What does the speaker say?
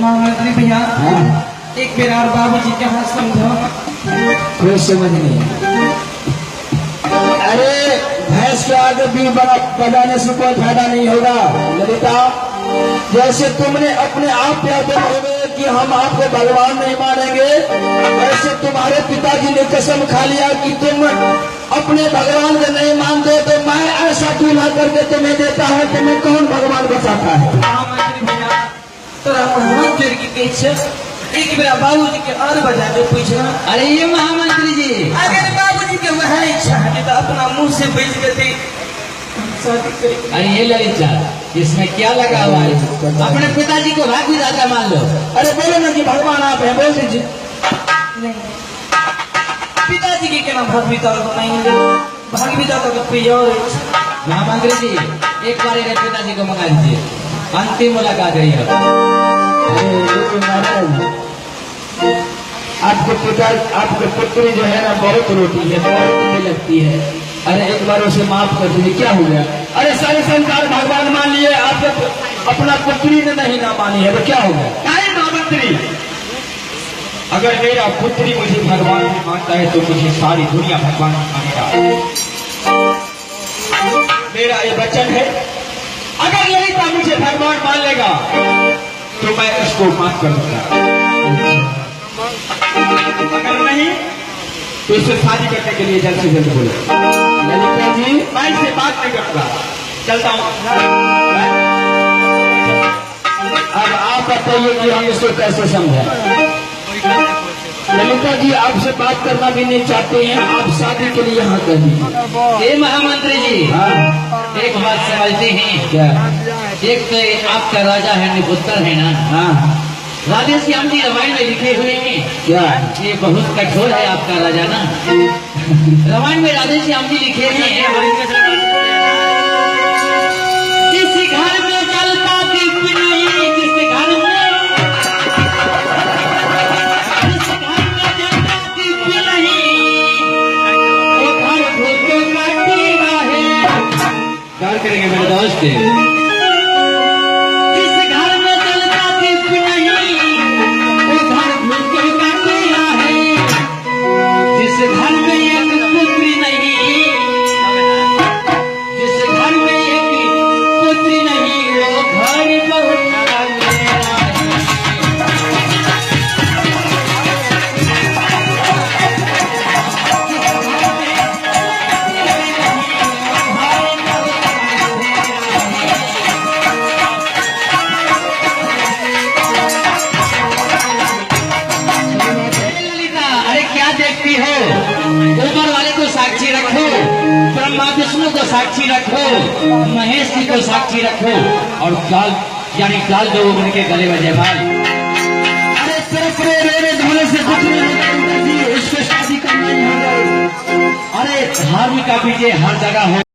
महामंत्री भैया एक बार और बाबूजी के हाथ समझो। कोई समझ नहीं। अरे भैंस के आगे भी बढ़ाने से कोई फायदा नहीं होगा ललिता। जैसे तुमने अपने आप कहते होगे कि हम आपको भगवान नहीं मानेंगे, वैसे तुम्हारे पिताजी ने कसम खा लिया कि तुम अपने भगवान को नहीं मानते, तो मैं ऐसा चूल्हा करके तुम्हें देता है, तुम्हें कौन भगवान बचाता है। महामंत्री भैया तोरा हाथ जोड़ के पीछे एक बार बाबूजी के और बजा दे पूछना। अरे ये महामंत्री जी, अगर बाबूजी के वह इच्छा है तो अपना मुंह से बेच के दे शादी करेंगे। अरे ये ललिता, इसमें क्या लगा हुआ है? अपने पिताजी को भाग विधाता मान लो। अरे बोलो ना कि भगवान आप हैं, बोल दीजिए। नहीं पिताजी के क्या नाम भाग विधाता तो नहीं है, भाग विधाता तो कोई और है। महामंत्री जी एक बार मेरे पिताजी को मंगा लीजिए, अंतिम मुलाकात है ये। आपके पिता आपके पुत्री जो है ना बहुत रोटी है, बहुत लगती है। अरे एक बार उसे माफ कर दीजिए, क्या हो गया? अरे सारे संसार भगवान मान लिए, आपके अपना पुत्री ने नहीं ना मानी है, तो क्या हो गया? नहीं महामंत्री, अगर मेरा पुत्री मुझे भगवान नहीं मानता है तो मुझे सारी दुनिया भगवान मानेगा। मेरा ये वचन है, अगर ललिता मुझे भगवान मान लेगा तो मैं उसको माफ कर दूंगा, अगर नहीं तो इससे शादी करने के लिए जल्द से जल्द बोलो। ललिता जी मैं इससे बात नहीं करूंगा, चलता हूँ। अब आप बताइए कि हम इसको कैसे समझें। ललिता जी आपसे बात करना भी नहीं चाहते हैं, आप शादी के लिए यहाँ कर दीजिए। ये महामंत्री जी एक बात समझते हैं क्या? एक तो आपका राजा है, निपुत्र है ना। हाँ राधे श्याम जी रामायण में लिखे हुए हैं। क्या? ये बहुत कठोर है आपका राजा ना। रामायण में राधे श्याम जी लिखे हैं, जिस घर में जलता दीप नहीं, जिस घर में जलता दीप नहीं, वो घर भूतों का टीला है। क्या करेंगे मेरे दोस्त? साक्षी हो, ऊपर वाले को साक्षी रखो, ब्रह्मा विष्णु को साक्षी रखो, महेश जी को साक्षी रखो, और काल यानी काल जो उनके गले में जयमाल। अरे सिर्फ रोने धोने से कुछ नहीं होगा, इसको शादी करना ही होगा। अरे धार्मिक का विजय हर जगह हो।